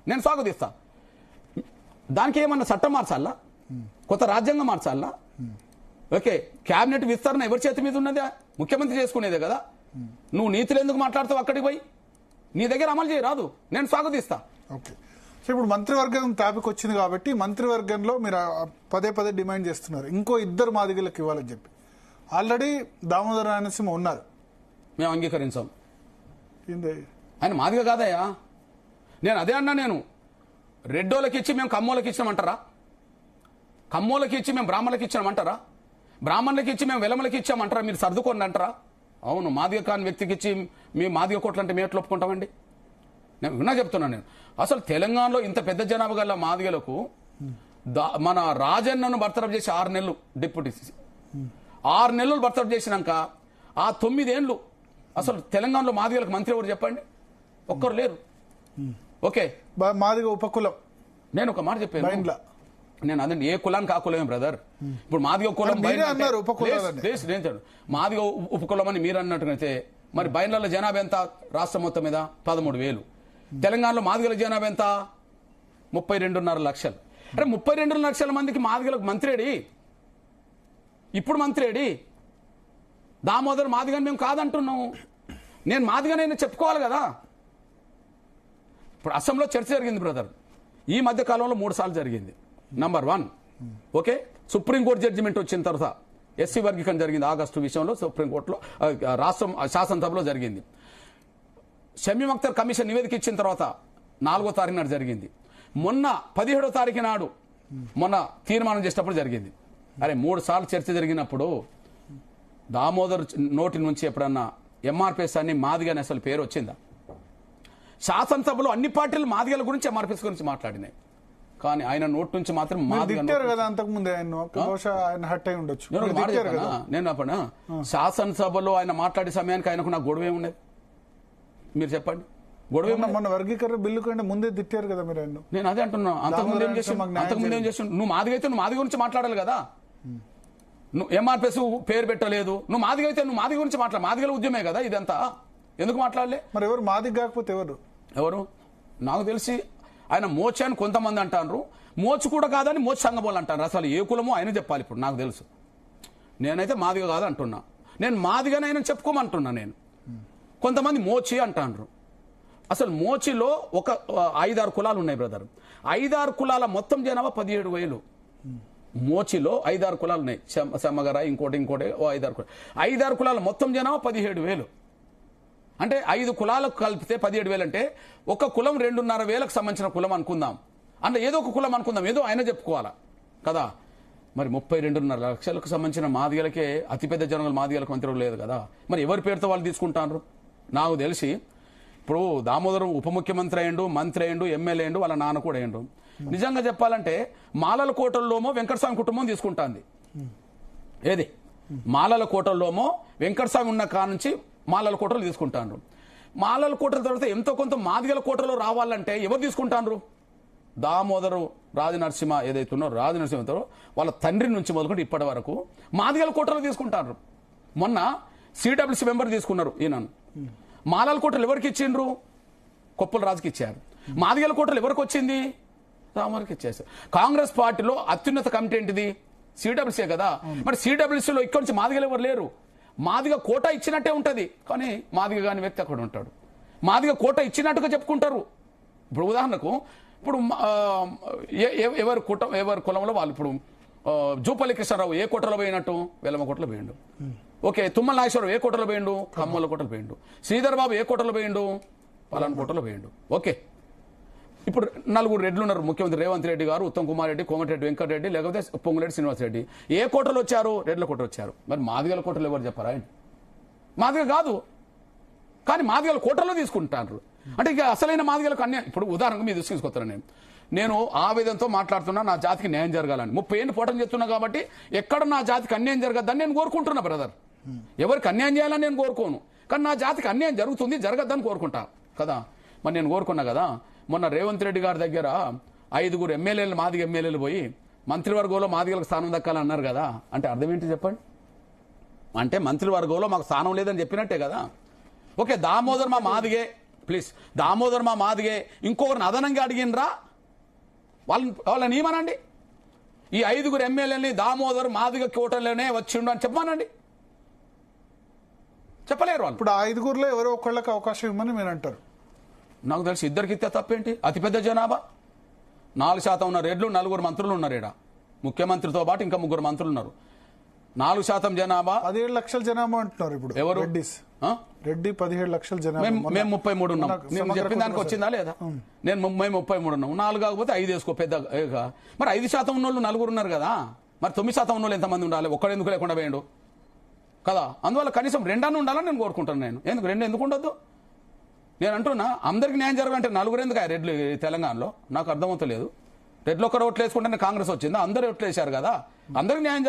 నేను స్వాగతిస్తా. దానికి ఏమన్నా చట్టం మార్చాలా, కొత్త రాజ్యాంగం మార్చాలా? ఓకే, క్యాబినెట్ విస్తరణ ఎవరి చేతి మీద ఉన్నదా? ముఖ్యమంత్రి చేసుకునేదే కదా. నువ్వు నీతులు ఎందుకు మాట్లాడుతావు? అక్కడికి పోయి నీ దగ్గర అమలు చేయరాదు, నేను స్వాగతిస్తా. ఓకే, సో ఇప్పుడు మంత్రివర్గం టాపిక్ వచ్చింది కాబట్టి మంత్రివర్గంలో మీరు పదే పదే డిమాండ్ చేస్తున్నారు ఇంకో 2 మాదిగలకు ఇవ్వాలని చెప్పి. ఆల్రెడీ దామోదర రాయలసీమ ఉన్నారు, మేము అంగీకరించాం. ఏంది ఆయన మాదిగా కాదయ్యా. నేను అదే అన్నా, నేను రెడ్డోళ్ళకి ఇచ్చి మేము కమ్మోళ్ళకి ఇచ్చినామంటారా? కమ్మోళ్ళకి ఇచ్చి మేము బ్రాహ్మణులకి ఇచ్చినామంటారా? బ్రాహ్మణులకి ఇచ్చి మేము వెలమలకి ఇచ్చామంటారా? మీరు సర్దుకోండి అంటారా? అవును, మాదిగ కాని వ్యక్తికి ఇచ్చి మీ మాదిగ కోట్లు అంటే మేము ఎట్లా ఒప్పుకుంటామండి? నేను విన్నా చెప్తున్నాను. నేను అసలు తెలంగాణలో ఇంత పెద్ద జనాభా గల మాదిగలకు మన రాజన్నను బర్తరఫ్ చేసి 6 నెలలు డిప్యూటీ 6 నెలలు బర్తరఫ్ చేసినాక ఆ 9 ఏళ్ళు అసలు తెలంగాణలో మాదిగలకు మంత్రి ఎవరు చెప్పండి? ఒక్కరు లేరు. ఓకే, మాదిగ ఉపకులం. నేను ఒక మాట చెప్పాను, నేను అదే ఏ కులానికి ఆ కులమే బ్రదర్. ఇప్పుడు మాదిగ కులం మాదిగ ఉపకులం అని మీరు అన్నట్టుగైతే మరి బయళ్ళ జనాభా ఎంత? రాష్ట్రం మొత్తం మీద 13,000. తెలంగాణలో మాదిగల జనాభా ఎంత? 32.5 లక్షలు. అంటే 32 లక్షల మందికి మాదిగలకు మంత్రేడి? ఇప్పుడు మంత్రేడి? దామోదర్ మాదిగని మేము కాదంటున్నాము. నేను మాదిగనైనా చెప్పుకోవాలి కదా. ఇప్పుడు అసెంబ్లీలో చర్చ జరిగింది బ్రదర్, ఈ మధ్య కాలంలో 3 సార్లు జరిగింది. నంబర్ 1, ఓకే, సుప్రీంకోర్టు జడ్జిమెంట్ వచ్చిన తర్వాత ఎస్సీ వర్గీకరణ జరిగింది ఆగస్టు విషయంలో సుప్రీంకోర్టులో, రాష్ట్రం శాసనసభలో జరిగింది. షమీం అఖ్తర్ కమిషన్ నివేదిక ఇచ్చిన తర్వాత 4వ తారీఖు నాడు జరిగింది. మొన్న 17వ తారీఖు నాడు మొన్న తీర్మానం చేసినప్పుడు జరిగింది. అరే 3 సార్లు చర్చ జరిగినప్పుడు దామోదర్ నోటి నుంచి ఎప్పుడన్నా ఎంఆర్పిఎస్ అని మాదిగని అసలు పేరు వచ్చిందా? శాసనసభలో అన్ని పార్టీలు మాదిగల గురించి ఎంఆర్పిఎస్ గురించి మాట్లాడినాయి, కానీ ఆయన నోటి నుంచి మాత్రం నేను అప్పుడు శాసనసభలో ఆయన మాట్లాడే సమయానికి ఆయనకు నాకు గొడవ ఏమున్నది మీరు చెప్పండి? గొడవ మన వర్గీకరణ బిల్లు కంటే ముందే తిట్టారు కదా మీరు. నేను అదే అంటున్నా, అంతకుముందు ఏం చేసి నువ్వు మాదిగ అయితే నువ్వు మాదిగ గురించి మాట్లాడాలి కదా. నువ్వు ఎంఆర్పిఎస్ పేరు పెట్టలేదు, నువ్వు మాదిగ అయితే నువ్వు మాదిగ గురించి మాట్లాడు. మాదిగల ఉద్యమే కదా ఇదంతా, ఎందుకు మాట్లాడలే? మరి ఎవరు మాదిగ కాకపోతే ఎవరు? నాకు తెలిసి ఆయన మోచి అని కొంతమంది అంటారు, మోచి కూడా కాదని మోచి సంగబోలు అంటారు. అసలు ఏ కులమో ఆయన చెప్పాలి. ఇప్పుడు నాకు తెలుసు, నేనైతే మాదిగ కాదు అంటున్నా. నేను మాదిగనైనా చెప్పుకోమంటున్నా. నేను కొంతమంది మోచి అంటారు. అసలు మోచిలో ఒక 5-6 కులాలు ఉన్నాయి బ్రదర్. 5-6 కులాల మొత్తం జనాభా 17,000. మోచిలో 5-6 కులాలు ఉన్నాయి, సెమ్మగర ఇంకోటి 5-6 కులాల మొత్తం జనాభా 17,000. అంటే 5 కులాలకు కలిపితే 17,000 అంటే ఒక కులం 2,500 సంబంధించిన కులం అనుకుందాం. అంటే ఏదో ఒక కులం అనుకుందాం, ఏదో ఆయన చెప్పుకోవాలా కదా. మరి 32.5 లక్షలకు సంబంధించిన మాదిగలకే అతిపెద్ద జనాభా మాదిగలకు మంత్రులు లేదు కదా. మరి ఎవరి పేరుతో వాళ్ళు తీసుకుంటారు? నాకు తెలిసి ఇప్పుడు దామోదరం ఉప ముఖ్యమంత్రి అయ్యిండు, మంత్రి అయ్యిండు, ఎమ్మెల్యే అయ్యిండు, వాళ్ళ నాన్న కూడా అయ్యిండు. నిజంగా చెప్పాలంటే మాలల కోటల్లోమో వెంకటస్వామి కుటుంబం తీసుకుంటాంది. ఏది మాలల కోటల్లోమో వెంకటస్వామి ఉన్న కా నుంచి మాలల కోటలు తీసుకుంటాండ్రు. మాలల కోటల తర్వాత ఎంతో కొంత మాదిగల కోటలో రావాలంటే ఎవరు తీసుకుంటాండ్రు? దామోదరు రాజనరసింహ ఏదైతే ఉన్నారో రాజనరసింహతో వాళ్ళ తండ్రి నుంచి మొదలుకుంటే ఇప్పటి వరకు మాదిగల కోటలు తీసుకుంటారు. మొన్న సిడబ్ల్యూసీ మెంబర్ తీసుకున్నారు ఈయనను. మాలల కోటలు ఎవరికి ఇచ్చిండ్రు? కొప్పుల రాజుకి ఇచ్చారు. మాదిగల కోటలు ఎవరికి వచ్చింది? రామరికి ఇచ్చేసారు. కాంగ్రెస్ పార్టీలో అత్యున్నత కమిటీ ఏంటిది? సిడబ్ల్యూసీ కదా. మరి సిడబ్ల్యూసీలో ఇక్కడ నుంచి మాదిగలు ఎవరు లేరు. మాదిగ కోట ఇచ్చినట్టే ఉంటది, కానీ మాదిగ కాని వ్యక్తి అక్కడ ఉంటాడు. మాదిగ కోట ఇచ్చినట్టుగా చెప్పుకుంటారు. ఇప్పుడు ఉదాహరణకు ఇప్పుడు ఎవరి కులంలో వాళ్ళు ఇప్పుడు జూపల్లి కృష్ణారావు ఏ కోటలో పోయినట్టు? వెలమ కోటలో పోయిండు. ఓకే, తుమ్మల నాగేశ్వరరావు ఏ కోటలో పోయిండు? కమ్మల కోటలో పోయిండు. శ్రీధర్ బాబు ఏ కోటలో పోయిండు? పలానా కోటలో పోయిండు. ఓకే, ఇప్పుడు 4 రెడ్లు ఉన్నారు. ముఖ్యమంత్రి రేవంత్ రెడ్డి గారు, ఉత్తమ్ కుమార్ రెడ్డి, కోమటిరెడ్డి వెంకటరెడ్డి, లేకపోతే పొంగులేటి శ్రీనివాసరెడ్డి ఏ కోటలు వచ్చారు? రెడ్ల కోట వచ్చారు. మరి మాదిగల కోటలు ఎవరు చెప్పారా? మాదిగ కాదు, కానీ మాదిగల కోటలో తీసుకుంటారు. అంటే ఇక అసలైన మాదిగలకు అన్యాయం. ఇప్పుడు ఉదాహరణకు మీ దృష్టి తీసుకొస్తాను. నేను ఆవేదనతో మాట్లాడుతున్నా, నా జాతికి న్యాయం జరగాలని 30 ఏళ్ళు పోవటం చేస్తున్నా కాబట్టి ఎక్కడ నా జాతికి అన్యాయం జరగద్దని నేను కోరుకుంటున్నా బ్రదర్. ఎవరికి అన్యాయం చేయాలని నేను కోరుకోను, కానీ నా జాతికి అన్యాయం జరుగుతుంది, జరగద్దని కోరుకుంటా కదా. మరి నేను కోరుకున్నా కదా. మొన్న రేవంత్ రెడ్డి గారి దగ్గర 5 ఎమ్మెల్యేలు మాదిగ ఎమ్మెల్యేలు పోయి మంత్రివర్గంలో మాదిగలకు స్థానం దక్కాలన్నారు కదా. అంటే అర్థం ఏంటి చెప్పండి? అంటే మంత్రివర్గంలో మాకు స్థానం లేదని చెప్పినట్టే కదా. ఓకే, దామోదర్ మా మాదిగే ప్లీజ్. దామోదర్ మా మాదిగే ఇంకొకరిని అదనంగా అడిగినరా వాళ్ళని ఏమనండి. ఈ 5 ఎమ్మెల్యేలని దామోదర్ మాదిగ కోటలోనే వచ్చిండు అని చెప్పమానండి. చెప్పలేరు వాళ్ళు. ఇప్పుడు ఆ 5గురిలో ఎవరో ఒకళ్ళకి అవకాశం ఇవ్వమని మీరు అంటారు. నాకు తెలిసి ఇద్దరికి ఇస్తే తప్పేంటి. అతిపెద్ద జనాభా 4% ఉన్న రెడ్లు 4 మంత్రులు ఉన్నారు ఈడ. ముఖ్యమంత్రితో పాటు ఇంకా 3 మంత్రులు ఉన్నారు. 4% జనాభా 17 లక్షల జనాభా అంటున్నారు ఇప్పుడు ఎవరు? రెడ్డిస్. ఆ? రెడ్డి 17 లక్షల జనాభా. మేము 33 ఉన్నాం. మొన్న నేను చెప్పిన దానికి వచ్చిందా లేదా? మేము 33 ఉన్నాం. 4 కాకపోతే 5 వేసుకో పెద్ద. మరి 5% ఉన్న వాళ్ళు 4 ఉన్నారు కదా. మరి 9% ఉన్న వాళ్ళు ఎంతమంది ఉండాలి? ఒక్కడు ఎందుకు లేకుండా పోయిండు కదా. అందువల్ల కనీసం 2 అన్న ఉండాలని నేను కోరుకుంటాను. నేను ఎందుకు ఉండొద్దు? నేను అంటున్నా అందరికి న్యాయం జరగాలంటే 4 ఎందుకు రెడ్లు తెలంగాణలో? నాకు అర్థమవుతలేదు. రెడ్లు ఒక్కరు ఓట్లు వేసుకుంటేనే కాంగ్రెస్ వచ్చిందా? అందరూ ఓట్లు వేశారు కదా. అందరికి న్యాయం